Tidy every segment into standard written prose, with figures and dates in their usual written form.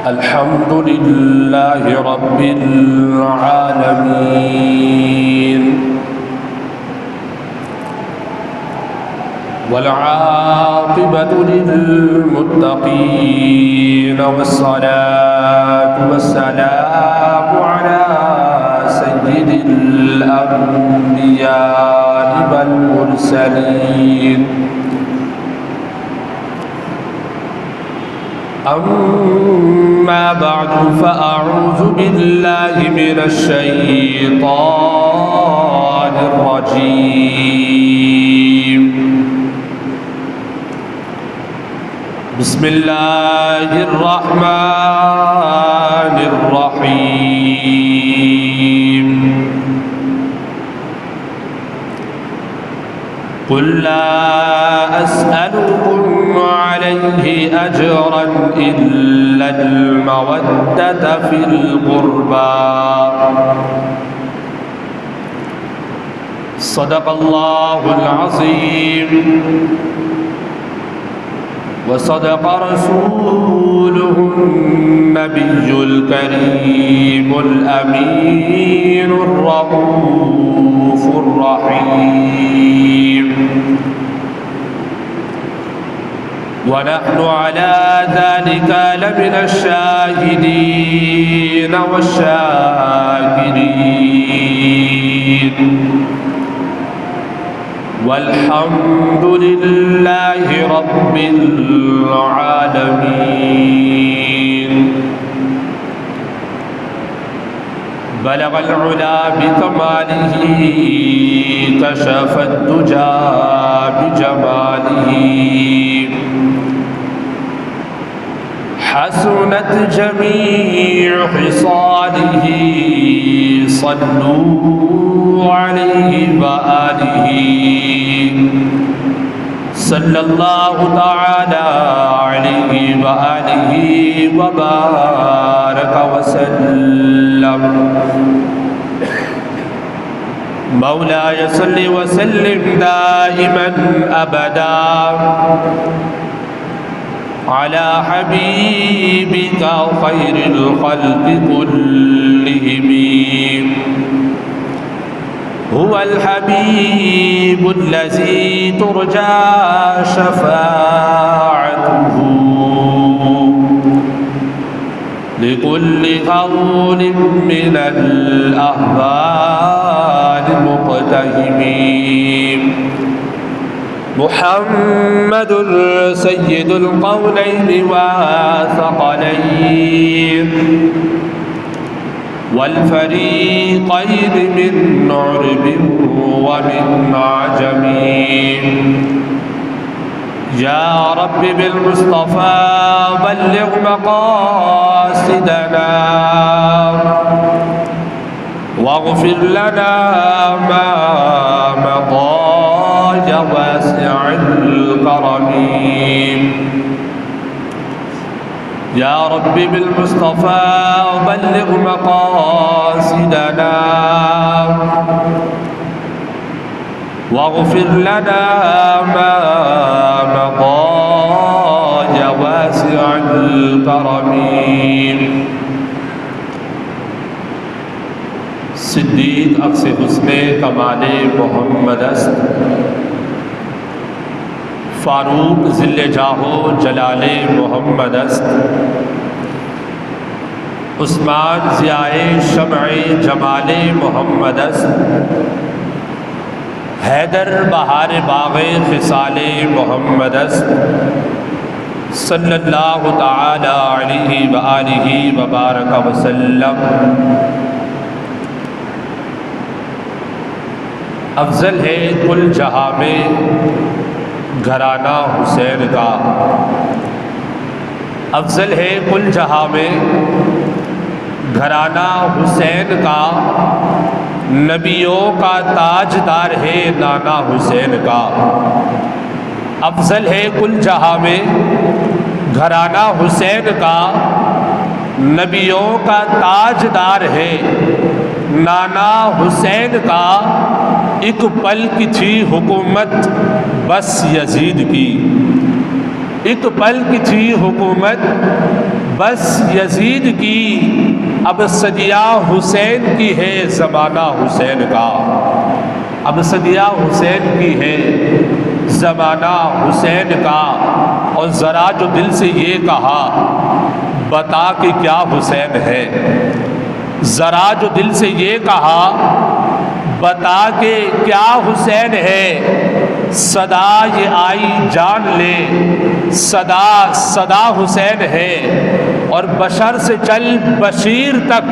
الحمد لله رب العالمين والعاقبة للمتقين والصلاة والسلام على سيد الأنبياء والمرسلين أما بعد فأعوذ بالله من الشيطان الرجيم بسم الله الرحمن الرحيم قل لا أسألكم عليه أجرا إلا المودة في القربى صدق الله العظيم وصدق رسوله النبي الكريم الأمين الرؤوف الرحيم ونحن على ذلك لمن الشاهدين والشاكرين والحمد لله رب العالمين بلغ العلا بكماله كشف الدجى بجماله حسنت جميع خصاله صلوا عليه وآله صلى الله تعالى عليه وآله وبارك وسلم مولاي صل وسلم دائما أبدا على حبيبك خير الخلق كلهم هو الحبيب الذي ترجى شفاعته لكل قول من الأهوال مقتهم محمد سيد القولين والثقلين والفريقين من عرب ومن عجم يا رب بالمصطفى بلغ مقاصدنا واغفر لنا ما مضى يا واسع الكرم يا رب بالمصطفى بلغ مقاصدنا واغفر لنا ما مضى يا واسع الكرم صدیق عکس حسن کمال محمد است فاروق ذل جاہ و جلال محمد است عثمان ضیاء شمع جمال محمد است حیدر بہار باغ خصال محمد است صلی اللہ تعالی علیہ وآلہ وبارک وسلم افضل ہے کل جہاں میں گھرانہ حسین کا افضل ہے کل جہاں میں گھرانہ حسین کا نبیوں کا تاجدار ہے نانا حسین کا افضل ہے کل جہاں میں گھرانہ حسین کا نبیوں کا تاجدار ہے نانا حسین کا ایک پل کی تھی حکومت بس یزید کی ایک پل کی تھی حکومت بس یزید کی، اب صدیہ حسین کی ہے زمانہ حسین کا، اب صدیہ حسین کی ہے زمانہ حسین کا۔ اور ذرا جو دل سے یہ کہا بتا کہ کیا حسین ہے، ذرا جو دل سے یہ کہا بتا کہ کیا حسین ہے، صدا یہ آئی جان لے، صدا صدا حسین ہے۔ اور بشر سے چل بشیر تک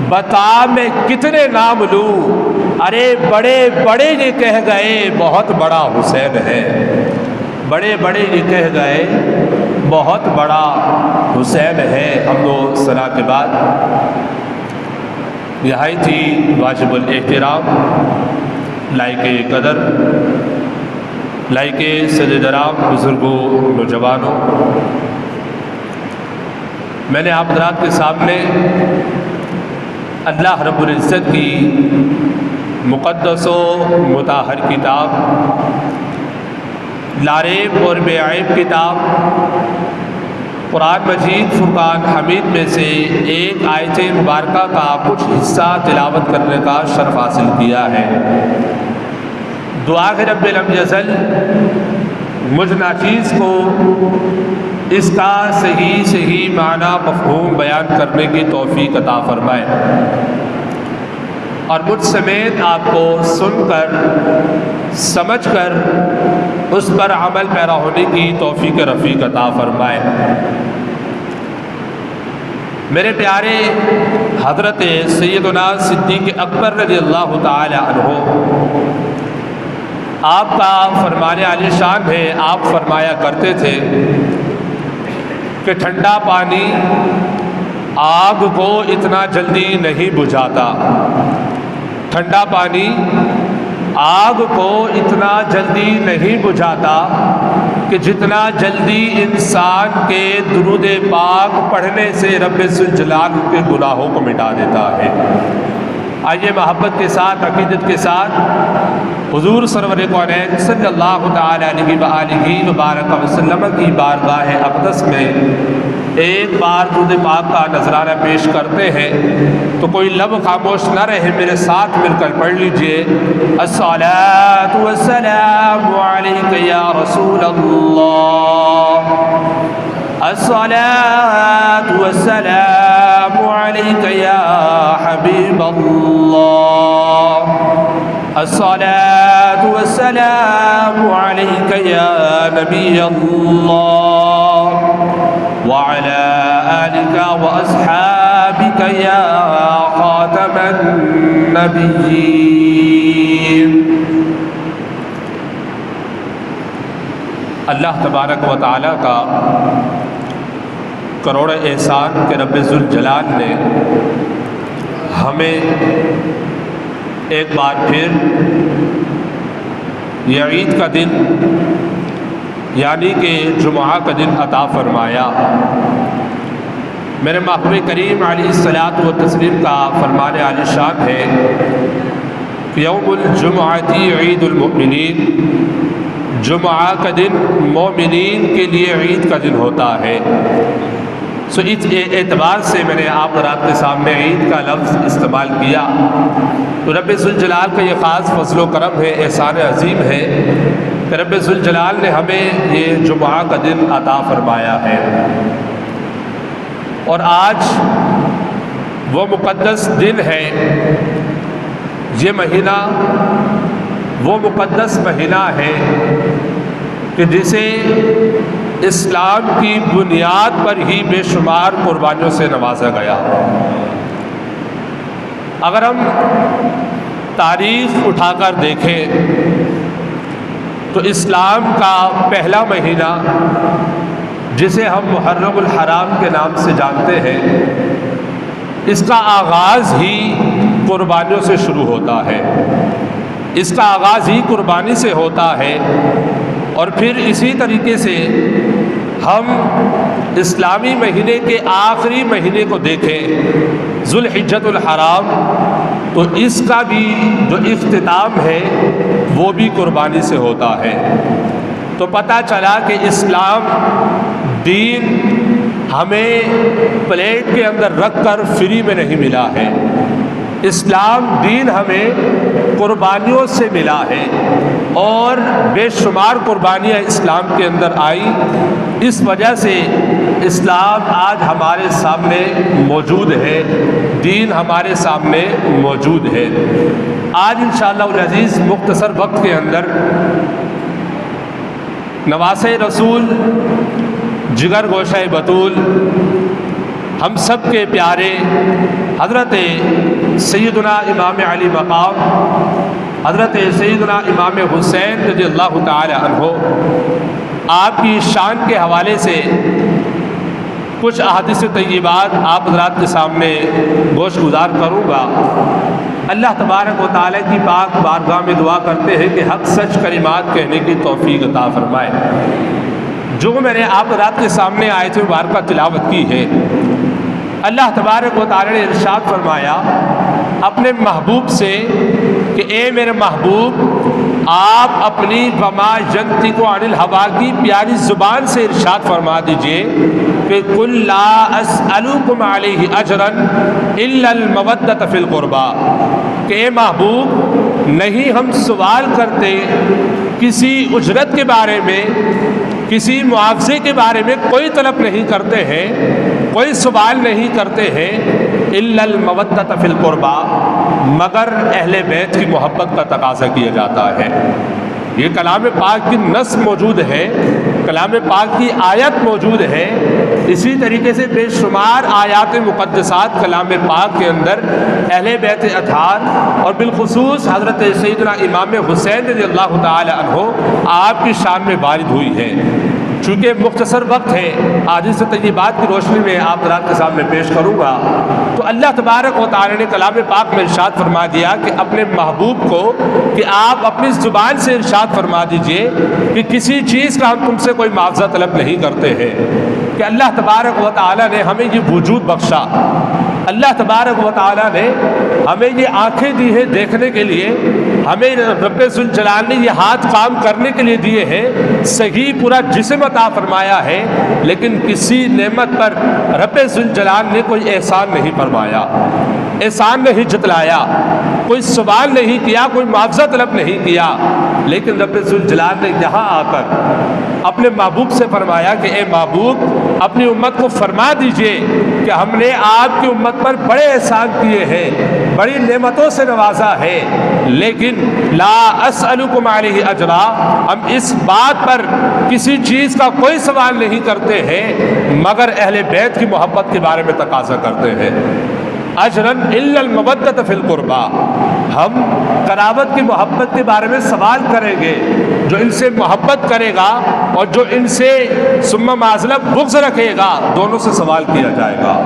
بتا میں کتنے نام لوں، ارے بڑے بڑے یہ کہہ گئے بہت بڑا حسین ہے، بڑے بڑے یہ کہہ گئے بہت بڑا حسین ہے۔ ہم لوگ صلاح کے بعد یہی تھی واجب الاحترام، لائق قدر، لائق سید رام بزرگوں، نوجوانوں، میں نے آپ حضرات کے سامنے اللہ رب العزت کی مقدس و مطہر کتاب، لاریب اور بے عیب کتاب قرآن مجید فرقان حمید میں سے ایک آیت مبارکہ کا کچھ حصہ تلاوت کرنے کا شرف حاصل کیا ہے۔ دعا ہے رب لم یزل مجھ ناچیز کو اس کا صحیح معنی مفہوم بیان کرنے کی توفیق عطا فرمائے، اور مجھ سمیت آپ کو سن کر سمجھ کر اس پر عمل پیرا ہونے کی توفیق رفیق عطا فرمائے۔ میرے پیارے حضرت سیدنا صدیق اکبر رضی اللہ تعالی عنہ، آپ کا فرمانے عالی شان ہے، آپ فرمایا کرتے تھے کہ ٹھنڈا پانی آگ کو اتنا جلدی نہیں بجھاتا، ٹھنڈا پانی آگ کو اتنا جلدی نہیں بجھاتا کہ جتنا جلدی انسان کے درود پاک پڑھنے سے رب ذوالجلال کے گناہوں کو مٹا دیتا ہے۔ آئیے محبت کے ساتھ، عقیدت کے ساتھ حضور سرور کونین صلی اللہ تعالی علیہ وآلہ وبارک وسلم کی بارگاہ اقدس میں ایک بار درود پاک کا نذرانہ پیش کرتے ہیں تو کوئی لب خاموش نہ رہے، میرے ساتھ مل کر پڑھ لیجئے۔ الصلاۃ والسلام علیک یا رسول اللہ، الصلاۃ والسلام علیک یا حبیب اللہ، الصلاۃ والسلام علیک یا نبی اللہ، وعلى آلك وأصحابك يا خاتم النبيين۔ اللہ تبارک و تعالیٰ کا کروڑ احسان کہ رب ذوالجلال نے ہمیں ایک بار پھر یہ عید کا دن یعنی کہ جمعہ کا دن عطا فرمایا۔ میرے محبوب کریم علیہ الصلاۃ والتسلیم کا فرمان عالی شان ہے کہ یوم الجمعۃ عید المؤمنین، جمعہ کا دن مومنین کے لیے عید کا دن ہوتا ہے۔ سو اس اعتبار سے میں نے آپ حضرات کے سامنے عید کا لفظ استعمال کیا تو رب ذوالجلال کا یہ خاص فضل و کرم ہے، احسان عظیم ہے کہ رب ذوالجلال نے ہمیں یہ جمعہ کا دن عطا فرمایا ہے۔ اور آج وہ مقدس دن ہے، یہ مہینہ وہ مقدس مہینہ ہے کہ جسے اسلام کی بنیاد پر ہی بے شمار قربانیوں سے نوازا گیا۔ اگر ہم تاریخ اٹھا کر دیکھیں تو اسلام کا پہلا مہینہ جسے ہم محرم الحرام کے نام سے جانتے ہیں، اس کا آغاز ہی قربانیوں سے شروع ہوتا ہے، اس کا آغاز ہی قربانی سے ہوتا ہے۔ اور پھر اسی طریقے سے ہم اسلامی مہینے کے آخری مہینے کو دیکھیں ذوالحجۃ الحرام، تو اس کا بھی جو اختتام ہے وہ بھی قربانی سے ہوتا ہے۔ تو پتہ چلا کہ اسلام دین ہمیں پلیٹ کے اندر رکھ کر فری میں نہیں ملا ہے، اسلام دین ہمیں قربانیوں سے ملا ہے، اور بے شمار قربانیاں اسلام کے اندر آئی۔ اس وجہ سے اسلام آج ہمارے سامنے موجود ہے، دین ہمارے سامنے موجود ہے۔ آج انشاءاللہ العزیز مختصر وقت کے اندر نواسۂ رسول، جگر گوشہ بطول، ہم سب کے پیارے حضرت سیدنا امام علی مقام، حضرت سیدنا امام حسین رضی اللہ تعالی عنہ، آپ کی شان کے حوالے سے کچھ احادیث طیبات آپ حضرات کے سامنے گوش گزار کروں گا۔ اللہ تبارک و تعالیٰ کی پاک بارگاہ میں دعا کرتے ہیں کہ حق سچ کلمات کہنے کی توفیق عطا فرمائے۔ جو میں نے آپ حضرات کے سامنے آیت مبارکہ تلاوت کی ہے، اللہ تبارک و تعالیٰ نے ارشاد فرمایا اپنے محبوب سے کہ اے میرے محبوب، آپ اپنی وما ینطق عن الہوا کی پیاری زبان سے ارشاد فرما دیجئے کہ قل لا اسألکم علیہ اجرا الا المودۃ فی القربى، کہ اے محبوب نہیں ہم سوال کرتے کسی اجرت کے بارے میں، کسی معاوضے کے بارے میں کوئی طلب نہیں کرتے ہیں، کوئی سوال نہیں کرتے ہیں، الا المودۃ فی القربى، مگر اہل بیت کی محبت کا تقاضا کیا جاتا ہے۔ یہ کلام پاک کی نص موجود ہے، کلام پاک کی آیت موجود ہے، اسی طریقے سے بے شمار آیات مقدسات کلام پاک کے اندر اہل بیت اطہار اور بالخصوص حضرت سیدنا امام حسین رضی اللہ تعالی عنہ آپ کی شان میں وارد ہوئی ہے۔ چونکہ مختصر وقت ہے، احادیث طیبات کی روشنی میں آپ حضرات کے سامنے پیش کروں گا، تو اللہ تبارک و تعالی نے کلام پاک میں ارشاد فرما دیا کہ اپنے محبوب کو کہ آپ اپنی زبان سے ارشاد فرما دیجئے کہ کسی چیز کا ہم تم سے کوئی معاوضہ طلب نہیں کرتے ہیں، کہ اللہ تبارک و تعالی نے ہمیں یہ وجود بخشا، اللہ تبارک و تعالی نے ہمیں یہ آنکھیں دی ہیں دیکھنے کے لیے، ہمیں رب ذوالجلال نے یہ ہاتھ کام کرنے کے لیے دیے ہیں، صحیح پورا جسم عطا فرمایا ہے، لیکن کسی نعمت پر رب ذوالجلال نے کوئی احسان نہیں فرمایا، احسان نہیں جتلایا، کوئی سوال نہیں کیا، کوئی معاوضہ طلب نہیں کیا، لیکن رب ذوالجلال نے یہاں آ کر اپنے محبوب سے فرمایا کہ اے محبوب، اپنی امت کو فرما دیجئے کہ ہم نے آپ کی امت پر بڑے احسان کیے ہیں، بڑی نعمتوں سے نوازا ہے، لیکن لا اسألکم علیہ اجرا، ہم اس بات پر کسی چیز کا کوئی سوال نہیں کرتے ہیں مگر اہل بیت کی محبت کے بارے میں تقاضا کرتے ہیں۔ اجرن الا المودۃ فی القربى، ہم قرابت کی محبت کے بارے میں سوال کریں گے، جو ان سے محبت کرے گا اور جو ان سے ثم معذلت بغض رکھے گا، دونوں سے سوال کیا جائے گا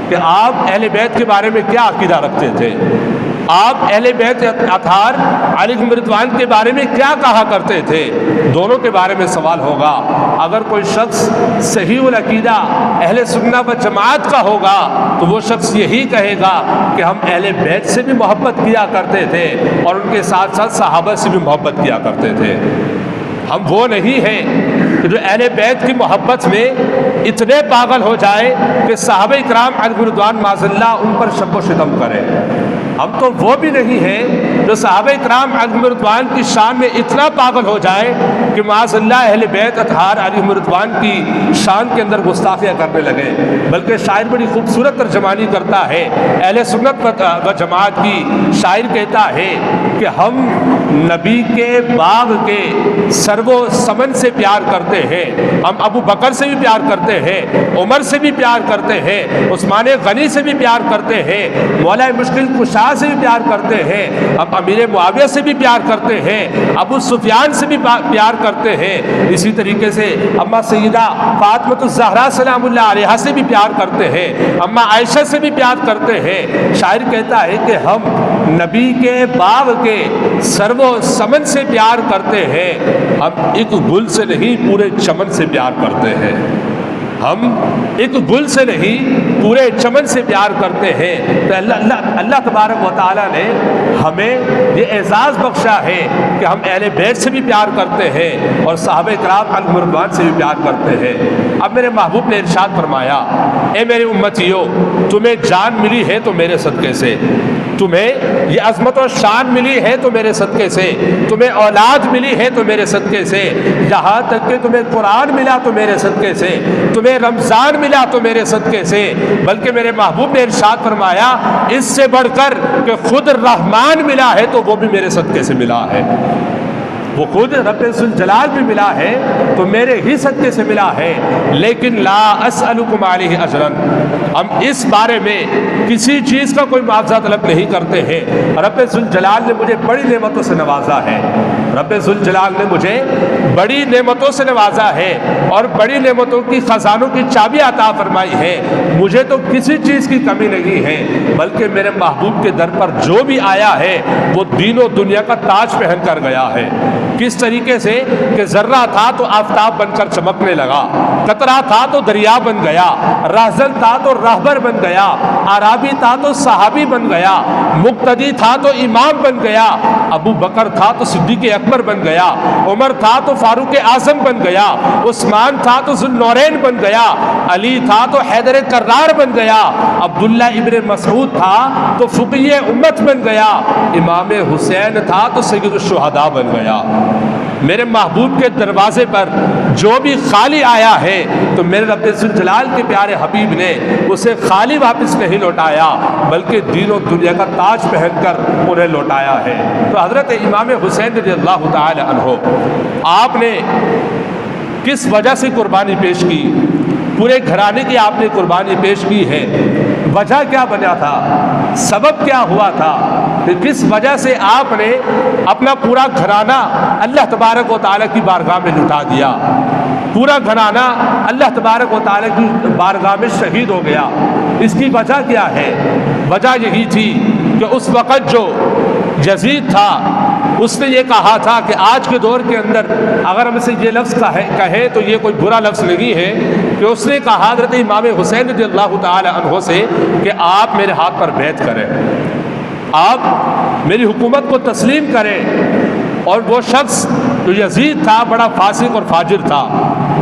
کہ آپ اہل بیت کے بارے میں کیا عقیدہ رکھتے تھے، آپ اہل بیت اطہار علیہم رضوان کے بارے میں کیا کہا کرتے تھے، دونوں کے بارے میں سوال ہوگا۔ اگر کوئی شخص صحیح العقیدہ اہل سنت و جماعت کا ہوگا تو وہ شخص یہی کہے گا کہ ہم اہل بیت سے بھی محبت کیا کرتے تھے اور ان کے ساتھ ساتھ صحابہ سے بھی محبت کیا کرتے تھے۔ ہم وہ نہیں ہیں کہ جو اہل بیت کی محبت میں اتنے پاگل ہو جائے کہ صحابہ کرام علیہم رضوان معاذ اللہ ان پر شب و شتم کریں۔ ہم تو وہ بھی نہیں ہیں جو صحابہ کرام علیہم رضوان کی شان میں اتنا پاگل ہو جائے کہ معاذ اللہ اہل بیت اطہار علیہم رضوان کی شان کے اندر گستاخیاں کرنے لگے۔ بلکہ شاعر بڑی خوبصورت ترجمانی کرتا ہے، اہل سنت و جماعت کی شاعر کہتا ہے کہ ہم نبی کے باغ کے سرو و سمن سے پیار کرتے ہیں، ہم ابو بکر سے بھی پیار کرتے ہیں، عمر سے بھی پیار کرتے ہیں، عثمان غنی سے بھی پیار کرتے ہیں، مولا مشکل کشا سے بھی پیار کرتے ہیں، ہم امیر معاویہ سے بھی پیار کرتے ہیں، ابو سفیان سے بھی پیار کرتے ہیں، اسی طریقے سے اماں سیدہ فاطمۃ الزہرا سلام اللہ علیہا سے بھی پیار کرتے ہیں، اماں عائشہ سے بھی پیار کرتے ہیں۔ شاعر کہتا ہے کہ ہم نبی کے باغ کے سرو و سمن سے پیار کرتے ہیں، ہم ایک گل سے نہیں پورے چمن سے پیار کرتے ہیں۔ ہم ایک گل سے نہیں پورے چمن سے پیار کرتے ہیں، تو اللہ تبارک و تعالیٰ نے ہمیں یہ اعزاز بخشا ہے کہ ہم اہل بیت سے بھی پیار کرتے ہیں اور صحابہ کرام علیہم رضوان سے بھی پیار کرتے ہیں۔ اب میرے محبوب نے ارشاد فرمایا، اے میری امتیو، تمہیں جان ملی ہے تو میرے صدقے سے، تمہیں یہ عظمت و شان ملی ہے تو میرے صدقے سے، تمہیں اولاد ملی ہے تو میرے صدقے سے، یہاں تک کہ تمہیں قرآن ملا تو میرے صدقے سے، تمہیں رمضان ملا تو میرے صدقے سے، بلکہ میرے محبوب نے ارشاد فرمایا اس سے بڑھ کر کہ خود رحمان ملا ہے تو وہ بھی میرے صدقے سے ملا ہے، وہ خود رب ذوالجلال بھی ملا ہے تو میرے ہی صدقے سے ملا ہے۔ لیکن لا اسألکم علیہ اجرا، ہم اس بارے میں کسی چیز کا کوئی معاوضہ طلب نہیں کرتے ہیں، رب ذوالجلال نے مجھے بڑی نعمتوں سے نوازا ہے، رب ذوالجلال نے مجھے بڑی نعمتوں سے نوازا ہے اور بڑی نعمتوں کی خزانوں کی چابی عطا فرمائی ہے، مجھے تو کسی چیز کی کمی نہیں ہے، بلکہ میرے محبوب کے در پر جو بھی آیا ہے وہ دین و دنیا کا تاج پہن کر گیا ہے۔ کس طریقے سے کہ ذرہ تھا تو آفتاب بن کر چمکنے لگا، قطرہ تھا تو دریا بن گیا، راہزن تھا تو راہبر بن گیا، عرابی تھا تو صحابی بن گیا، مقتدی تھا تو امام بن گیا، ابو بکر تھا تو صدیق اکبر بن گیا، عمر تھا تو فاروق اعظم بن گیا، عثمان تھا تو ذوالنورین بن گیا، علی تھا تو حیدر کرار بن گیا، عبداللہ ابن مسعود تھا تو فقیہ امت بن گیا، امام حسین تھا تو سید الشہداء بن گیا۔ میرے محبوب کے دروازے پر جو بھی خالی آیا ہے تو میرے رب ذوالجلال کے پیارے حبیب نے اسے خالی واپس نہیں لوٹایا بلکہ دین و دنیا کا تاج پہن کر انہیں لوٹایا ہے۔ تو حضرت امام حسین رضی اللہ تعالی عنہ، آپ نے کس وجہ سے قربانی پیش کی؟ پورے گھرانے کی آپ نے قربانی پیش کی ہے، وجہ کیا بنا تھا، سبب کیا ہوا تھا کہ کس وجہ سے آپ نے اپنا پورا گھرانہ اللہ تبارک و تعالیٰ کی بارگاہ میں لٹا دیا؟ پورا گھرانہ اللہ تبارک و تعالیٰ کی بارگاہ میں شہید ہو گیا، اس کی وجہ کیا ہے؟ وجہ یہی تھی کہ اس وقت جو یزید تھا اس نے یہ کہا تھا کہ آج کے دور کے اندر اگر ہم سے یہ لفظ کہے تو یہ کوئی برا لفظ نہیں ہے کہ اس نے کہا حضرت امام حسین رضی اللہ تعالی عنہ سے کہ آپ میرے ہاتھ پر بیعت کریں، آپ میری حکومت کو تسلیم کریں۔ اور وہ شخص جو یزید تھا بڑا فاسق اور فاجر تھا،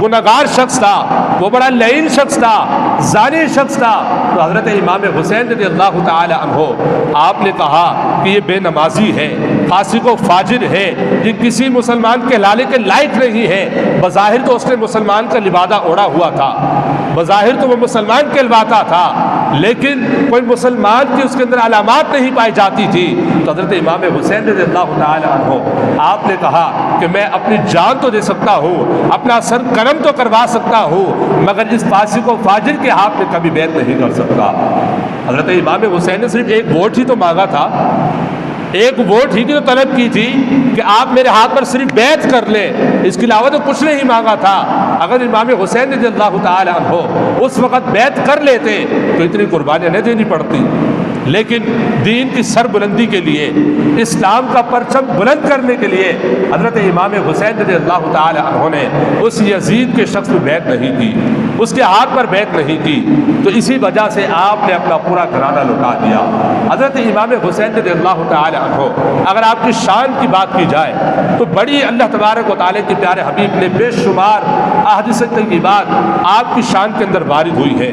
گنہگار شخص تھا، وہ بڑا لعین شخص تھا، زانی شخص تھا۔ تو حضرت امام حسین رضی اللہ تعالی عنہ آپ نے کہا کہ یہ بے نمازی ہے، فاسق و فاجر ہے، یہ کسی مسلمان کے لانے کے لائق نہیں ہے۔ بظاہر تو اس نے مسلمان کا لبادہ اوڑا ہوا تھا، بظاہر تو وہ مسلمان کہلواتا تھا، لیکن کوئی مسلمان کی اس کے اندر علامات نہیں پائی جاتی تھی۔ تو حضرت امام حسین رضی اللہ تعالی عنہ آپ نے کہا کہ میں اپنی جان تو دے سکتا ہوں، اپنا سر قلم تو کروا سکتا ہوں، مگر اس فاسق و فاجر کے ہاتھ میں کبھی بیعت نہیں کر سکتا۔ حضرت امام حسین نے صرف ایک ووٹ ہی تو مانگا تھا، ایک ووٹ ہی تو طلب کی تھی کہ آپ میرے ہاتھ پر صرف بیعت کر لیں، اس کے علاوہ تو کچھ نہیں مانگا تھا۔ اگر امام حسین رضی اللہ تعالی عنہ اس وقت بیعت کر لیتے تو اتنی قربانیاں نہیں دینی پڑتی، لیکن دین کی سر بلندی کے لیے، اسلام کا پرچم بلند کرنے کے لیے حضرت امام حسین رضی اللہ تعالی عنہ نے اس یزید کے شخص میں بیعت نہیں کی، اس کے ہاتھ پر بیعت نہیں کی، تو اسی وجہ سے آپ نے اپنا پورا گھرانہ لوٹا دیا۔ حضرت امام حسین رضی اللہ تعالی عنہ، اگر آپ کی شان کی بات کی جائے تو بڑی اللہ تبارک و تعالی کے پیارے حبیب نے بے شمار احادیث طیبات آپ کی شان کے اندر وارد ہوئی ہے۔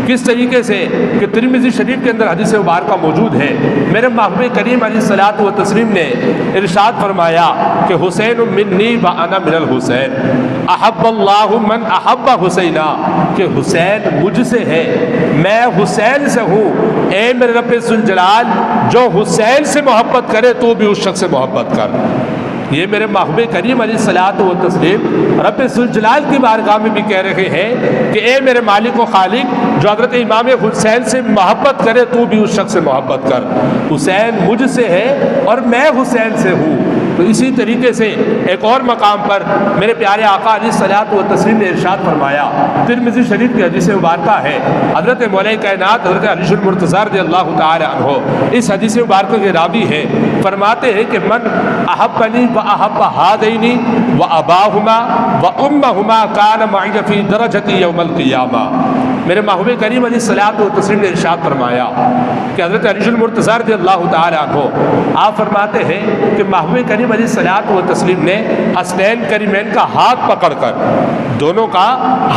کس طریقے سے کہ ترمذی شریف کے اندر حدیث مبارکہ موجود ہے، میرے محبوب کریم علیہ الصلوۃ والتسلیم نے ارشاد فرمایا کہ حسین منی وانا من الحسین، احب اللہ من احب حسینا، کہ حسین مجھ سے ہے، میں حسین سے ہوں۔ اے میرے رب ذوالجلال، جو حسین سے محبت کرے تو بھی اس شخص سے محبت کر۔ یہ میرے محبوب کریم علیہ الصلوۃ والتسلیم رب ذوالجلال کی بارگاہ میں بھی کہہ رہے ہیں کہ اے میرے مالک و خالق، جو حضرت امام حسین سے محبت کرے تو بھی اس شخص سے محبت کر۔ حسین مجھ سے ہے اور میں حسین سے ہوں۔ تو اسی طریقے سے ایک اور مقام پر میرے پیارے آقا علیہ الصلوۃ والتسلیم نے ارشاد فرمایا، ترمذی شریف کی حدیث مبارکہ ہے، حضرت مولا کائنات حضرت علی المرتضیٰ رضی اللہ تعالی عنہ اس حدیث مبارکہ کے راوی ہیں، فرماتے ہیں کہ من احبنی واحب ہذین واباہما وامہما کان معی فی درجتی یوم القیامہ، میرے محبوب کریم علیہ الصلوۃ والتسلیم نے ارشاد فرمایا کہ حضرت علی المرتضیٰ رضی اللہ تعالیٰ عنہ آپ فرماتے ہیں کہ محبوب کریم علیہ الصلوۃ والتسلیم نے حسنین کریمین کا ہاتھ پکڑ کر، دونوں کا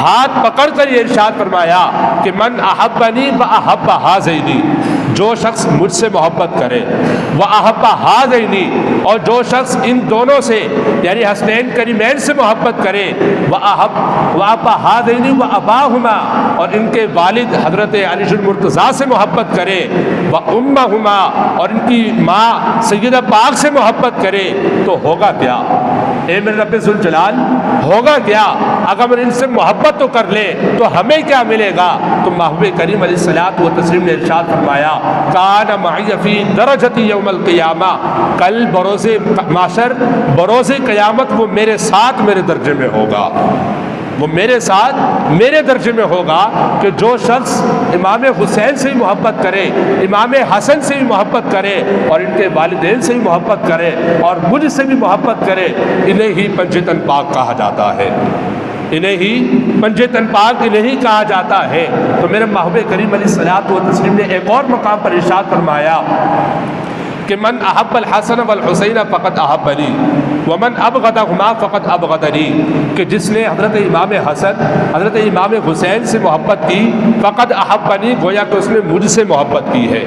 ہاتھ پکڑ کر یہ ارشاد فرمایا کہ من احبنی واحب ہذینی، جو شخص مجھ سے محبت کرے، واحب ہذینی، اور جو شخص ان دونوں سے یعنی حسنین کریمین سے محبت کرے، واحب ہذینی واباہما، اور ان کے والد حضرت علی المرتضیٰ سے محبت کرے، وامہما، اور ان کی ماں سیدہ پاک سے محبت کرے، تو ہوگا کیا؟ اے میرے رب ذوالجلال، ہوگا کیا؟ اگر ان سے محبت تو کر لے تو ہمیں کیا ملے گا؟ تو محبوب کریم علیہ الصلوۃ والتسلیم نے ارشاد فرمایا کان معی فی درجتی یوم القیامہ، کل بروز معاشر، بروز قیامت وہ میرے ساتھ میرے درجے میں ہوگا، وہ میرے ساتھ میرے درجے میں ہوگا کہ جو شخص امام حسین سے بھی محبت کرے، امام حسن سے بھی محبت کرے، اور ان کے والدین سے بھی محبت کرے، اور مجھ سے بھی محبت کرے، انہیں ہی پنجِ تن پاک کہا جاتا ہے، انہیں ہی پنجِ تن پاک انہیں ہی کہا جاتا ہے۔ تو میرے محبوب کریم علیہ الصلوۃ والتسلیم نے ایک اور مقام پر ارشاد فرمایا کہ من احب الحسن والحسین فقد احبنی ومن ابغضہما فقد ابغضنی، کہ جس نے حضرت امام حسن، حضرت امام حسین سے محبت کی، فقد احبنی، گویا کہ اس نے مجھ سے محبت کی ہے۔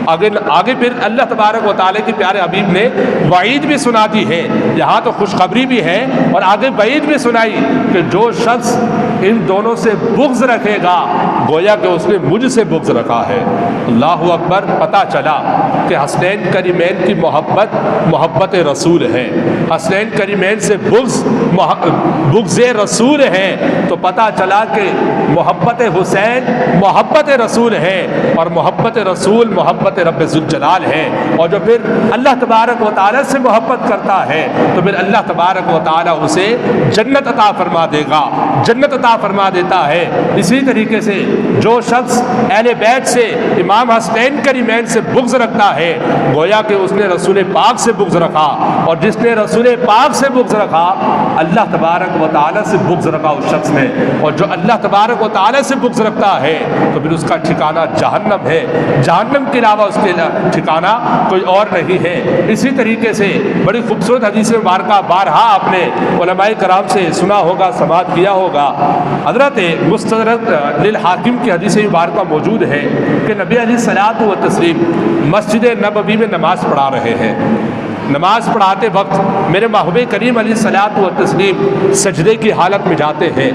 آگے پھر اللہ تبارک و تعالیٰ کے پیارے حبیب نے وعید بھی سنا دی ہے، یہاں تو خوشخبری بھی ہے اور آگے وعید بھی سنائی کہ جو شخص ان دونوں سے بغض رکھے گا گویا کہ اس نے مجھ سے بغض رکھا ہے۔ اللہ اکبر، پتہ چلا کہ حسنین کریمین کی محبت رسول ہے، حسنین کریمین سے بغض رسول ہے، تو پتہ چلا کہ محبت حسین محبت رسول ہے، اور محبت رسول محبت رب ذوالجلال ہے، اور جو پھر اللہ تبارک و تعالیٰ سے محبت کرتا ہے تو پھر اللہ تبارک و تعالیٰ اسے جنت عطا فرما دے گا، جنت عطا فرما دیتا ہے۔ اسی طریقے سے جو شخص اہل بیت سے، امام حسنین کریمین سے بغض رکھتا ہے گویا کہ اس نے رسول پاک سے بغض رکھا، اور جس نے رسول پاک سے بغض رکھا اللہ تبارک و تعالیٰ سے بغض رکھا اس شخص نے، اور جو اللہ تبارک و تعالیٰ سے بغض رکھتا ہے تو پھر اس کا ٹھکانہ جہنم ہے، جہنم کے علاوہ اس کے ٹھکانہ کوئی اور نہیں ہے۔ اسی طریقے سے بڑی خوبصورت حدیث مبارکہ بارہا آپ نے علماء کرام سے سنا ہوگا، سماعت کیا ہوگا۔ حضرت مستدرک للحاکم کی حدیث مبارکہ موجود ہے کہ نبی علیہ الصلوۃ والتسلیم مسجد نبوی میں نماز پڑھا رہے ہیں، نماز پڑھاتے وقت میرے محبوب کریم علیہ الصلوۃ والتسلیم سجدے کی حالت میں جاتے ہیں،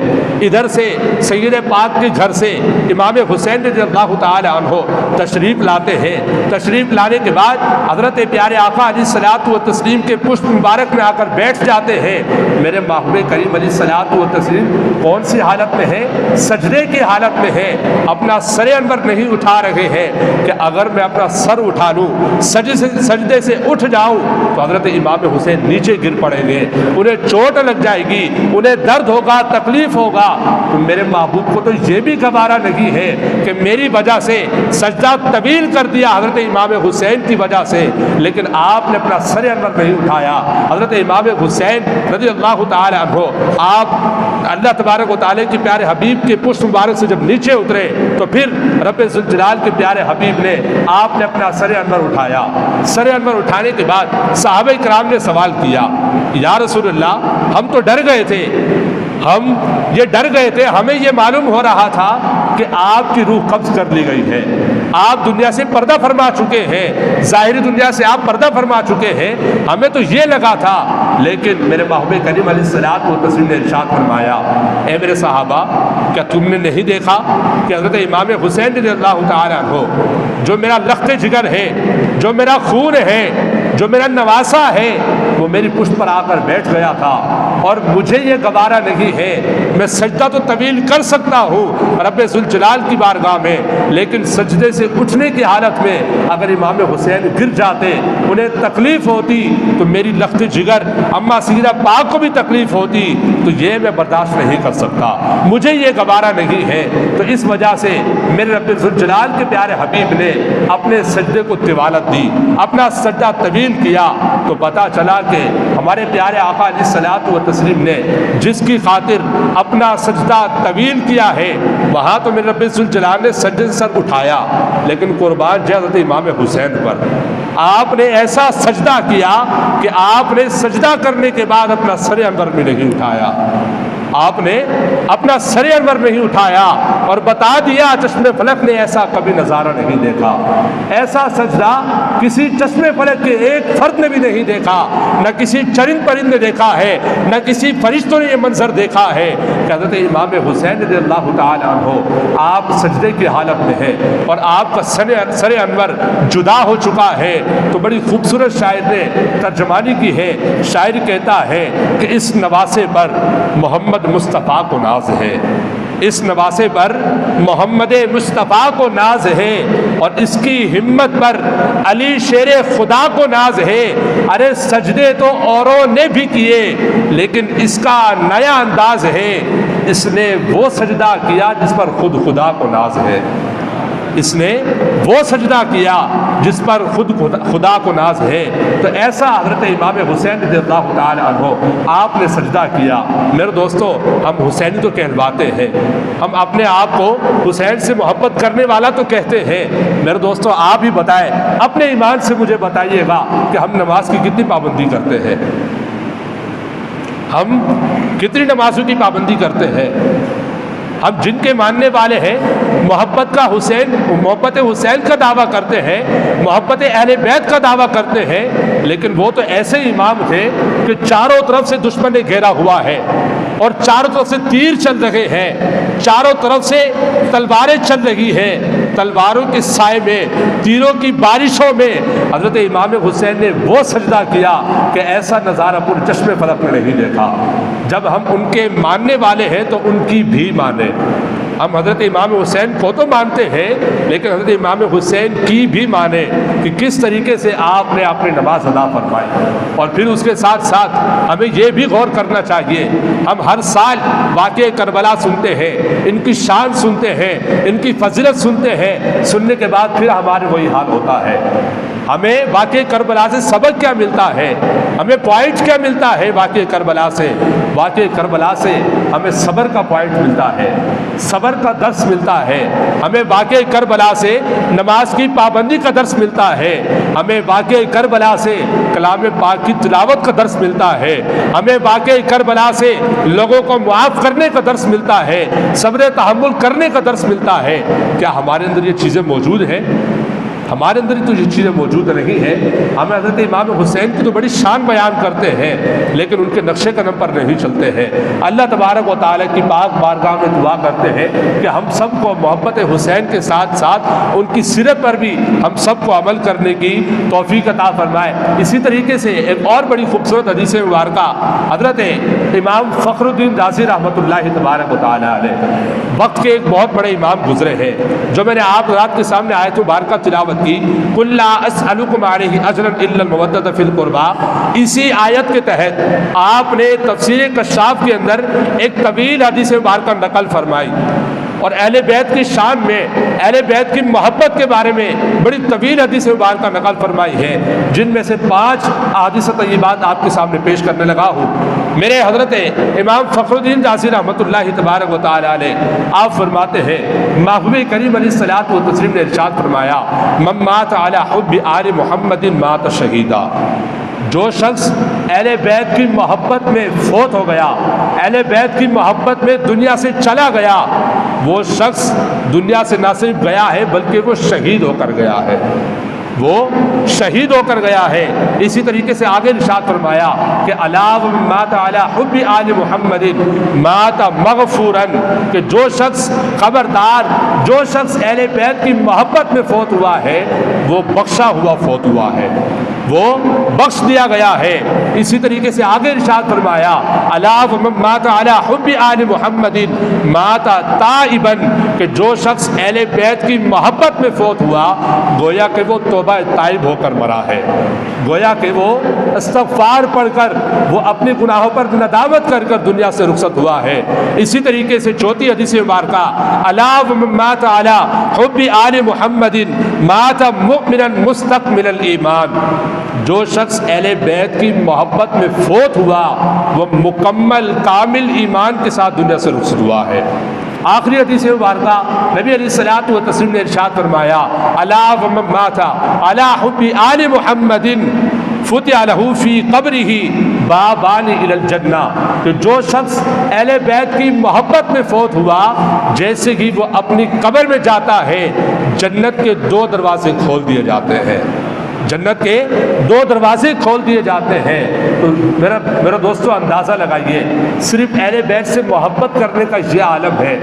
ادھر سے سید پاک کے گھر سے امام حسین رضی اللہ تعالی عنہ تشریف لاتے ہیں، تشریف لانے کے بعد حضرت پیارے آقا علیہ الصلوۃ والتسلیم کے پشت مبارک میں آ کر بیٹھ جاتے ہیں۔ میرے محبوب کریم علیہ الصلوۃ والتسلیم کون سی حالت میں ہے؟ سجدے کی حالت میں ہے، اپنا سر انور نہیں اٹھا رہے ہیں کہ اگر میں اپنا سر اٹھا لوں، سجدے سے اٹھ جاؤں تو حضرت امام حسین نیچے گر پڑیں گے، انہیں چوٹ لگ جائے گی، انہیں درد ہوگا، تکلیف ہوگا۔ تو میرے محبوب کو تو یہ بھی گوارا نہیں ہے کہ میری وجہ سے سجدہ طویل کر دیا حضرت امام حسین کی وجہ سے، لیکن آپ نے اپنا سر انور نہیں اٹھایا۔ حضرت امام حسین رضی اللہ تعالی عنہ آپ اللہ تبارک و تعالیٰ کے پیارے حبیب کے پشت مبارک سے جب نیچے اترے تو پھر رب ذوالجلال کے پیارے حبیب نے آپ نے اپنا سر انور اٹھایا۔ سر انور اٹھانے کے بعد صحابہ کرام نے سوال کیا، یا رسول اللہ ہم تو ڈر گئے تھے، ہم یہ ڈر گئے تھے، ہمیں یہ معلوم ہو رہا تھا کہ آپ کی روح قبض کر لی گئی ہے، آپ دنیا سے پردہ فرما چکے ہیں، ظاہری دنیا سے آپ پردہ فرما چکے ہیں، ہمیں تو یہ لگا تھا۔ لیکن میرے محبوب کریم علیہ الصلوۃ والتسلیم نے ارشاد فرمایا، اے میرے صحابہ کیا تم نے نہیں دیکھا کہ حضرت امام حسین رضی اللہ تعالیٰ عنہ جو میرا لخت جگر ہے، جو میرا خون ہے، جو میرا نواسا ہے، وہ میری پشت پر آ کر بیٹھ گیا تھا، اور مجھے یہ گوارا نہیں ہے، میں سجدہ تو طویل کر سکتا ہوں رب ذوالجلال کی بارگاہ میں، لیکن سجدے سے اٹھنے کی حالت میں اگر امام حسین گر جاتے، انہیں تکلیف ہوتی تو میری لخت جگر اماں سیدہ پاک کو بھی تکلیف ہوتی، تو یہ میں برداشت نہیں کر سکتا، مجھے یہ گوارا نہیں ہے۔ تو اس وجہ سے میرے رب ذوالجلال کے پیارے حبیب نے اپنے سجدے کو طوالت دی، اپنا سجدہ طویل کیا، تو پتہ چلا کہ ہمارے پیارے آقا علیہ الصلوۃ تسلیم نے جس کی خاطر اپنا سجدہ طویل کیا ہے، وہاں تو میرے رب ذوالجلال نے سجدے سے سر اٹھایا، لیکن قربان جائے حضرت امام حسین پر آپ نے ایسا سجدہ کیا کہ آپ نے سجدہ کرنے کے بعد اپنا سر انور میں نہیں اٹھایا، آپ نے اپنا سر انور نہیں اٹھایا اور بتا دیا چشم فلک نے ایسا کبھی نظارہ نہیں دیکھا، ایسا سجدہ کسی چشم فلک کے ایک فرد نے بھی نہیں دیکھا، نہ کسی چرند پرند نے دیکھا ہے، نہ کسی فرشتوں نے یہ منظر دیکھا ہے کہ حضرت امام حسین رضی اللہ تعالی عنہ آپ سجدے کی حالت میں ہے اور آپ کا سر انور جدا ہو چکا ہے۔ تو بڑی خوبصورت شاعر نے ترجمانی کی ہے، شاعر کہتا ہے کہ اس نواسے پر محمد مصطفیٰ کو ناز ہے، اس نواسے پر محمد مصطفیٰ کو ناز ہے، اور اس کی ہمت پر علی شیر خدا کو ناز ہے۔ ارے سجدے تو اوروں نے بھی کیے لیکن اس کا نیا انداز ہے، اس نے وہ سجدہ کیا جس پر خود خدا کو ناز ہے، اس نے وہ سجدہ کیا جس پر خود خدا کو ناز ہے۔ تو ایسا حضرت امام حسین رضی اللہ تعالی عنہ آپ نے سجدہ کیا۔ میرے دوستو، ہم حسینی تو کہلواتے ہیں، ہم اپنے آپ کو حسین سے محبت کرنے والا تو کہتے ہیں۔ میرے دوستو، آپ ہی بتائیں، اپنے ایمان سے مجھے بتائیے گا کہ ہم نماز کی کتنی پابندی کرتے ہیں، ہم کتنی نمازوں کی پابندی کرتے ہیں؟ ہم جن کے ماننے والے ہیں محبت حسین کا دعویٰ کرتے ہیں، محبت اہل بیت کا دعویٰ کرتے ہیں، لیکن وہ تو ایسے امام تھے کہ چاروں طرف سے دشمن نے گھیرا ہوا ہے اور چاروں طرف سے تیر چل رہے ہیں، چاروں طرف سے تلواریں چل رہی ہیں، تلواروں کے سائے میں، تیروں کی بارشوں میں حضرت امام حسین نے وہ سجدہ کیا کہ ایسا نظارہ پورے چشم فلک میں نہیں دیکھا۔ جب ہم ان کے ماننے والے ہیں تو ان کی بھی مانیں۔ ہم حضرت امام حسین کو تو مانتے ہیں لیکن حضرت امام حسین کی بھی مانیں کہ کس طریقے سے آپ نے اپنی نماز ادا فرمائی۔ اور پھر اس کے ساتھ ساتھ ہمیں یہ بھی غور کرنا چاہیے، ہم ہر سال واقعہ کربلا سنتے ہیں، ان کی شان سنتے ہیں، ان کی فضیلت سنتے ہیں، سننے کے بعد پھر ہمارے وہی حال ہوتا ہے۔ ہمیں واقعہ کربلا سے سبق کیا ملتا ہے، ہمیں پوائنٹ کیا ملتا ہے واقعہ کربلا سے؟ واقعہ کربلا سے ہمیں صبر کا پوائنٹ ملتا ہے، صبر کا درس ملتا ہے، ہمیں واقعہ کربلا سے نماز کی پابندی کا درس ملتا ہے، ہمیں واقعہ کربلا سے کلام پاک کی تلاوت کا درس ملتا ہے، ہمیں واقعہ کربلا سے لوگوں کو معاف کرنے کا درس ملتا ہے، صبر تحمل کرنے کا درس ملتا ہے۔ کیا ہمارے اندر یہ چیزیں موجود ہیں؟ ہمارے اندر تو یہ چیزیں موجود نہیں ہیں۔ ہم حضرت امام حسین کی تو بڑی شان بیان کرتے ہیں لیکن ان کے نقش قدم پر نہیں چلتے ہیں۔ اللہ تبارک و تعالیٰ کی پاک بارگاہ میں دعا کرتے ہیں کہ ہم سب کو محبت حسین کے ساتھ ساتھ ان کی سیرت پر بھی ہم سب کو عمل کرنے کی توفیق عطا فرمائے۔ اسی طریقے سے ایک اور بڑی خوبصورت حدیث مبارکہ حضرت امام فخر الدین رازی رحمۃ اللہ تبارک و تعالیٰ علیہ، وقت کے ایک بہت بڑے امام گزرے ہیں جو میں نے آپ رات کے سامنے آیت مبارکہ تلاوت کی، قُلْ لَا أَسْأَلُكُمْ عَلَيْهِ أَجْرًا إِلَّا الْمَوَدَّةَ فِي الْقُرْبَى، اسی آیت کے تحت آپ نے تفسیر کشاف کے اندر ایک طویل حدیث مبارکہ نقل فرمائی اور اہل بیت کی شان میں، اہل بیت کی محبت کے بارے میں بڑی طویل حدیث مبارکہ نقل فرمائی ہے، جن میں سے 5 احادیث طیبات آپ کے سامنے پیش کرنے لگا ہوں۔ میرے حضرت امام فخر الدین رازی رحمۃ اللہ تبارک و تعالیٰ علیہ آپ فرماتے ہیں، محبوب کریم علیہ الصلوۃ والتسلیم نے ارشاد فرمایا، من مات علی حب آل محمد مات شہیدا، جو شخص اہل بیت کی محبت میں فوت ہو گیا، اہل بیت کی محبت میں دنیا سے چلا گیا، وہ شخص دنیا سے نہ صرف گیا ہے بلکہ وہ شہید ہو کر گیا ہے، وہ شہید ہو کر گیا ہے۔ اسی طریقے سے آگے ارشاد فرمایا کہ الا ومن مات علی حب آل محمد مات مغفورا، کہ جو شخص خبردار، جو شخص اہل بیت کی محبت میں فوت ہوا ہے وہ بخشا ہوا فوت ہوا ہے، وہ بخش دیا گیا ہے۔ اسی طریقے سے آگے ارشاد فرمایا الا ومن مات علی حب آل محمد مات تائبا، کہ جو شخص اہل بیت کی محبت میں فوت ہوا گویا کہ وہ توبہ تائب ہو کر مرا ہے، گویا کہ وہ استغفار پڑھ کر، وہ اپنے گناہوں پر ندامت کر کر دنیا سے رخصت ہوا ہے۔ اسی طریقے سے چوتھی حدیث مبارکہ الا ومن مات علی حب آل محمد مات مؤمنا مستکمل الایمان، جو شخص اہل بیت کی محبت میں فوت ہوا وہ مکمل کامل ایمان کے ساتھ دنیا سے رخصت ہوا ہے۔ آخری حدیث مبارکہ نبی علیہ الصلوۃ والتسلیم نے ارشاد فرمایا الا ومن مات علی حب آل محمد فتح لہ فی قبرہ بابان الی الجنہ، کہ جو شخص اہل بیت کی محبت میں فوت ہوا جیسے ہی وہ اپنی قبر میں جاتا ہے جنت کے 2 دروازے کھول دیے جاتے ہیں، جنت کے 2 دروازے کھول دیے جاتے ہیں۔ تو میرا دوستو اندازہ لگائیے، صرف اہل بیت سے محبت کرنے کا یہ عالم ہے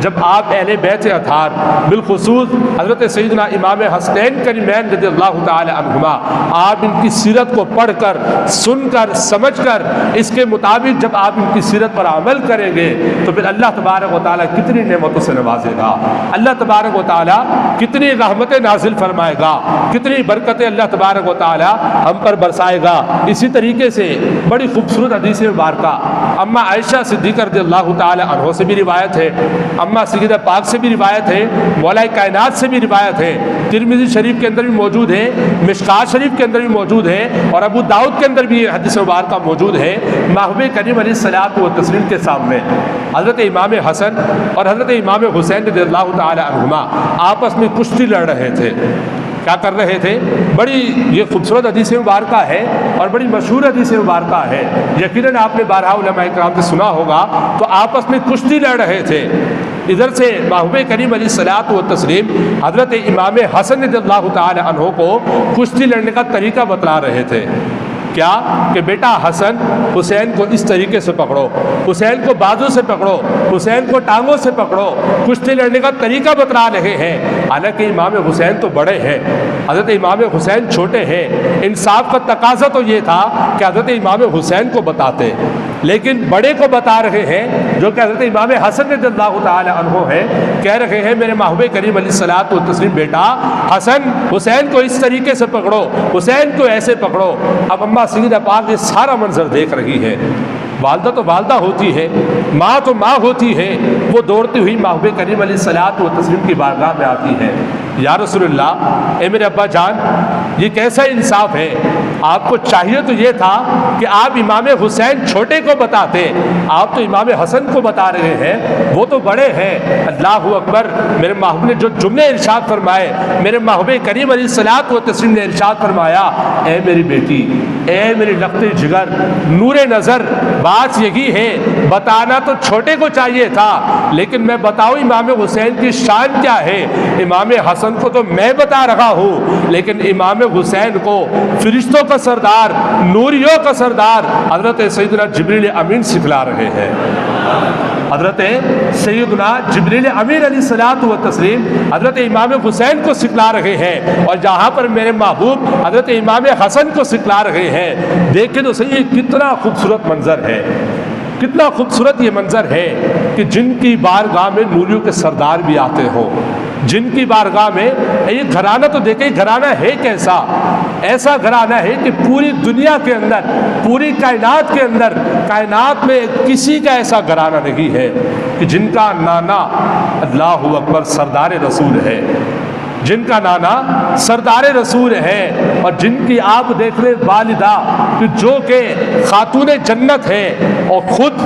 جب آپ اہل بیت اطہار بالخصوص حضرت سیدنا امام حسنین کریمین رضی اللہ تعالی عنہما، آپ ان کی سیرت کو پڑھ کر سن کر سمجھ کر اس کے مطابق جب آپ ان کی سیرت پر عمل کریں گے تو پھر اللہ تبارک و تعالیٰ کتنی نعمتوں سے نوازے گا، اللہ تبارک و تعالیٰ کتنی رحمتیں نازل فرمائے گا، کتنی برکتیں اللہ تبارک و تعالیٰ ہم پر برسائے گا۔ اسی طریقے سے بڑی خوبصورت حدیث مبارکہ اماں عائشہ صدیقہ رضی اللہ تعالی عنہ سے بھی روایت ہے، اماں سیدہ پاک سے بھی روایت ہے، مولا کائنات سے بھی روایت ہے، ترمذی شریف کے اندر بھی موجود ہے، مشکات شریف کے اندر بھی موجود ہے، اور ابو داؤد کے اندر بھی یہ حدیث مبارکہ موجود ہے۔ محبوب کریم علیہ الصلوۃ والتسلیم کے سامنے حضرت امام حسن اور حضرت امام حسین رضی اللہ تعالی عنہما آپس میں کشتی لڑ رہے تھے۔ کیا کر رہے تھے؟ بڑی یہ خوبصورت حدیث مبارکہ ہے اور بڑی مشہور حدیث مبارکہ ہے، یقیناً آپ نے بارہا علماء کرام سے سنا ہوگا۔ تو آپس میں کشتی لڑ رہے تھے، ادھر سے محبوب کریم علیہ الصلوۃ والتسلیم حضرت امام حسن رضی اللہ تعالی عنہ کو کشتی لڑنے کا طریقہ بتلا رہے تھے۔ کیا کہ بیٹا حسن حسین کو اس طریقے سے پکڑو، حسین کو بازو سے پکڑو، حسین کو ٹانگوں سے پکڑو، کشتی لڑنے کا طریقہ بتلا رہے ہیں۔ حالانکہ امام حسین تو بڑے ہیں، حضرت امام حسین چھوٹے ہیں، انصاف کا تقاضا تو یہ تھا کہ حضرت امام حسین کو بتاتے، لیکن بڑے کو بتا رہے ہیں جو کہ حضرت امام حسن رضی اللہ تعالی عنہ ہے۔ کہہ رہے ہیں میرے محبوب کریم علیہ الصلوۃ والتسلیم بیٹا حسن حسین کو اس طریقے سے پکڑو، حسین کو ایسے پکڑو۔ اب اماں سیدہ پاک یہ سارا منظر دیکھ رہی ہے، والدہ تو والدہ ہوتی ہے، ماں تو ماں ہوتی ہے، وہ دوڑتی ہوئی محبوب کریم علیہ الصلوۃ والتسلیم کی بارگاہ میں آتی ہے۔ یا رسول اللہ، اے میرے ابا جان، یہ کیسا انصاف ہے؟ آپ کو چاہیے تو یہ تھا کہ آپ امام حسین چھوٹے کو بتاتے، آپ تو امام حسن کو بتا رہے ہیں، وہ تو بڑے ہیں۔ اللہ اکبر، میرے محبوب نے جو جملے ارشاد فرمائے، میرے محبوب کریم علیہ الصلوۃ والتسلیم نے ارشاد فرمایا اے میری بیٹی، اے میری لخت جگر، نور نظر، بات یہی ہے بتانا تو چھوٹے کو چاہیے تھا، لیکن میں بتاؤں امام حسین کی شان کیا ہے؟ امام حسن کو تو میں بتا رہا ہوں، لیکن امام حسین کو فرشتوں کا سردار، نوریوں کا سردار حضرت سیدنا جبریل امین سکھلا رہے ہیں۔ حضرت سیدنا جبریل امین علیہ الصلوۃ والتسلیم حضرت امام حسین کو سکھلا رہے ہیں، اور جہاں پر میرے محبوب حضرت امام حسن کو سکھلا رہے ہیں۔ دیکھیں تو صحیح کتنا خوبصورت منظر ہے، کتنا خوبصورت یہ منظر ہے کہ جن کی بارگاہ میں نوریوں کے سردار بھی آتے ہوں، جن کی بارگاہ میں یہ گھرانہ تو دیکھیں گھرانہ ہے کیسا، ایسا گھرانہ ہے کہ پوری دنیا کے اندر، پوری کائنات کے اندر، کائنات میں کسی کا ایسا گھرانہ نہیں ہے کہ جن کا نانا اللہ اکبر سردار رسول ہے، جن کا نانا سردار رسول ہے، اور جن کی آپ دیکھ لیں والدہ کہ جو کہ خاتون جنت ہے، اور خود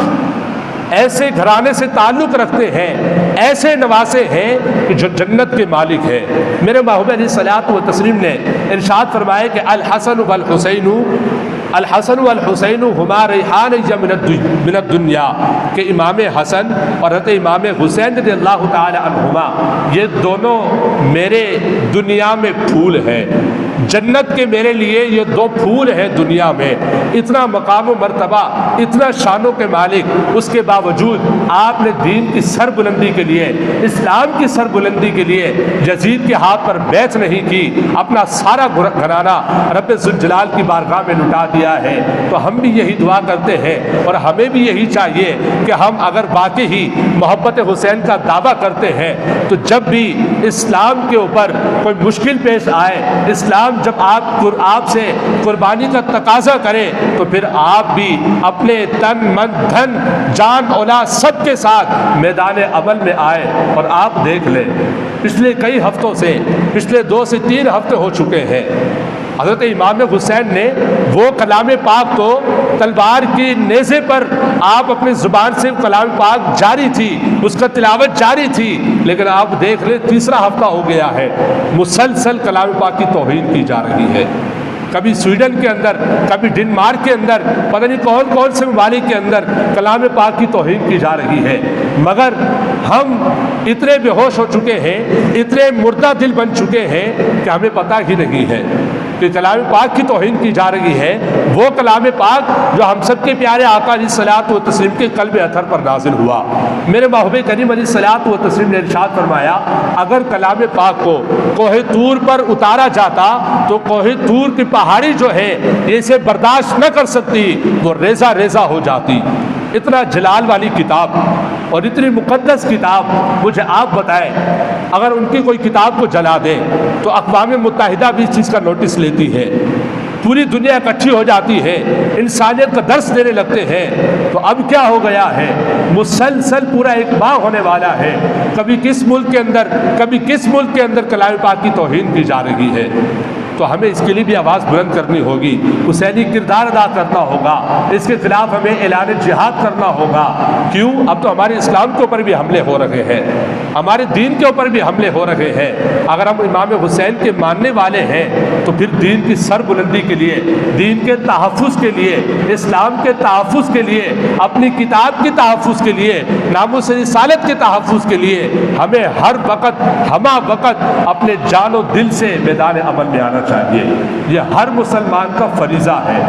ایسے گھرانے سے تعلق رکھتے ہیں، ایسے نواسے ہیں کہ جو جنت کے مالک ہے۔ میرے محبوب علیہ الصلوۃ والتسلیم نے ارشاد فرمایا کہ الحسن والحسین، الحسن والحسین ہما ریحان من الدنیا، کہ امام حسن اور حضرت امام حسین رضی اللہ تعالی عنہما یہ دونوں میرے دنیا میں پھول ہیں، جنت کے میرے لیے یہ 2 پھول ہیں دنیا میں۔ اتنا مقام و مرتبہ، اتنا شانوں کے مالک، اس کے باوجود آپ نے دین کی سر بلندی کے لیے، اسلام کی سر بلندی کے لیے یزید کے ہاتھ پر بیعت نہیں کی، اپنا سارا گھرانہ رب ذوالجلال کی بارگاہ میں لٹا دیا ہے۔ تو ہم بھی یہی دعا کرتے ہیں، اور ہمیں بھی یہی چاہیے کہ ہم اگر واقعی محبت حسین کا دعویٰ کرتے ہیں تو جب بھی اسلام کے اوپر کوئی مشکل پیش آئے، اسلام جب آپ سے قربانی کا تقاضا کرے، تو پھر آپ بھی اپنے تن من دھن جان اولاد سب کے ساتھ میدان عمل میں آئے۔ اور آپ دیکھ لیں پچھلے کئی ہفتوں سے، پچھلے 2 سے 3 ہفتے ہو چکے ہیں، حضرت امام حسین نے وہ کلام پاک کو تلوار کی نیزے پر آپ اپنی زبان سے کلام پاک جاری تھی، اس کا تلاوت جاری تھی، لیکن آپ دیکھ لیں تیسرا ہفتہ ہو گیا ہے مسلسل کلام پاک کی توہین کی جا رہی ہے۔ کبھی سویڈن کے اندر، کبھی ڈنمارک کے اندر، پتہ نہیں کون کون سے ممالک کے اندر کلام پاک کی توہین کی جا رہی ہے، مگر ہم اتنے بے ہوش ہو چکے ہیں، اتنے مردہ دل بن چکے ہیں کہ ہمیں پتہ ہی نہیں ہے کہ کلام پاک کی توہین کی جا رہی ہے، وہ کلام پاک جو ہم سب کے پیارے آقا علیہ الصلوۃ والتسلیم کے قلب اطہر پر نازل ہوا۔ میرے محبوب کریم علیہ الصلوۃ والتسلیم نے ارشاد فرمایا، اگر کلام پاک کو کوہ طور پر اتارا جاتا تو کوہ طور کی پہاڑی جو ہے یہ اسے برداشت نہ کر سکتی، وہ ریزہ ریزہ ہو جاتی۔ اتنا جلال والی کتاب اور اتنی مقدس کتاب، مجھے آپ بتائیں اگر ان کی کوئی کتاب کو جلا دیں تو اقوام متحدہ بھی اس چیز کا نوٹس لیتی ہے، پوری دنیا اکٹھی ہو جاتی ہے، انسانیت کا درس دینے لگتے ہیں، تو اب کیا ہو گیا ہے؟ مسلسل پورا ایک ماہ ہونے والا ہے، کبھی کس ملک کے اندر کبھی کس ملک کے اندر کلام پاک کی توہین کی جا رہی ہے۔ تو ہمیں اس کے لیے بھی آواز بلند کرنی ہوگی، حسینی کردار ادا کرنا ہوگا، اس کے خلاف ہمیں اعلان جہاد کرنا ہوگا۔ کیوں؟ اب تو ہمارے اسلام کے اوپر بھی حملے ہو رہے ہیں، ہمارے دین کے اوپر بھی حملے ہو رہے ہیں۔ اگر ہم امام حسین کے ماننے والے ہیں تو پھر دین کی سر بلندی کے لیے، دین کے تحفظ کے لیے، اسلام کے تحفظ کے لیے، اپنی کتاب کے تحفظ کے لیے، ناموس رسالت کے تحفظ کے لیے ہمیں ہر وقت ہمہ وقت اپنے جان و دل سے میدان عمل میں آنا چاہیے۔ یہ ہر مسلمان کا فریضہ ہے،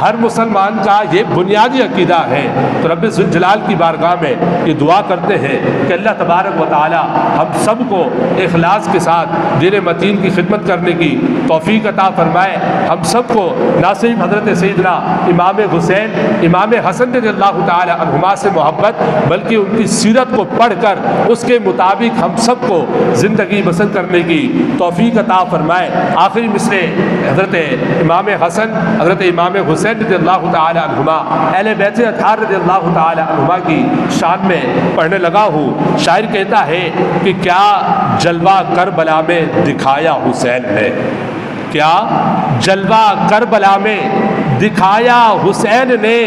ہر مسلمان کا یہ بنیادی عقیدہ ہے۔ تو رب ذوالجلال کی بارگاہ میں یہ دعا کرتے ہیں کہ اللہ تبارک و تعالی ہم سب کو اخلاص کے ساتھ دین متین کی خدمت کرنے کی توفیق عطا فرمائے۔ ہم سب کو نہ صرف حضرت سیدنا امام حسین امام حسن رضی اللہ تعالی عنہما سے محبت، بلکہ ان کی سیرت کو پڑھ کر اس کے مطابق ہم سب کو زندگی بسر کرنے کی توفیق عطا فرمائے۔ آخری مصرع حضرت امام حسن حضرت امام حسین رضی اللہ تعالی عنہما اہل بیت اطہار رضی اللہ تعالی عنہما کی شان میں پڑھنے لگا ہوں۔ شاعر کہتا ہے کہ کیا جلوہ کربلا میں دکھایا حسین نے، کیا جلوہ کربلا میں دکھایا حسین نے،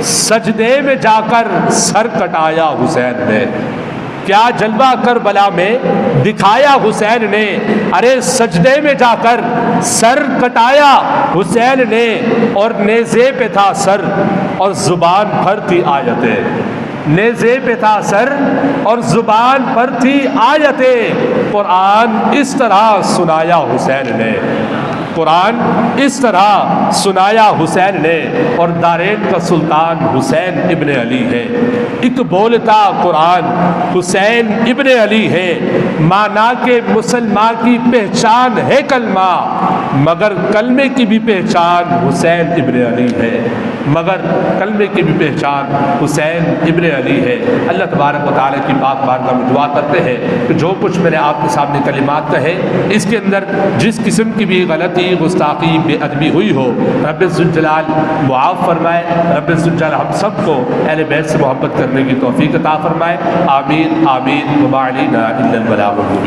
سجدے میں جا کر سر کٹایا حسین نے۔ کیا جلوہ کربلا میں دکھایا حسین نے، ارے سجدے میں جا کر سر کٹایا حسین نے، اور نیزے پہ تھا سر اور زبان پر تھی آیتیں، نیزے پہ تھا سر اور زبان پر تھی آیتیں۔ قرآن اس طرح سنایا حسین نے، قرآن اس طرح سنایا حسین نے، اور دارین کا سلطان حسین ابن علی ہے۔ ایک بولتا قرآن حسین ابن علی ہے، مانا کہ مسلمان کی پہچان ہے کلمہ، مگر کلمے کی بھی پہچان حسین ابن علی ہے، مگر کلمے کی بھی پہچان حسین ابن علی ہے۔ اللہ تبارک و تعالیٰ کی پاک بارگاہ میں دعا کرتے ہیں کہ جو کچھ میں نے آپ کے سامنے کلمات کہے، اس کے اندر جس قسم کی بھی غلطی، گستاخی، بے ادبی ہوئی ہو، رب ذوالجلال معاف فرمائے۔ رب ذوالجلال ہم سب کو اہل بیت سے محبت کرنے کی توفیق عطا فرمائے۔ آمین آمین وما علینا الا البلاغ المبین۔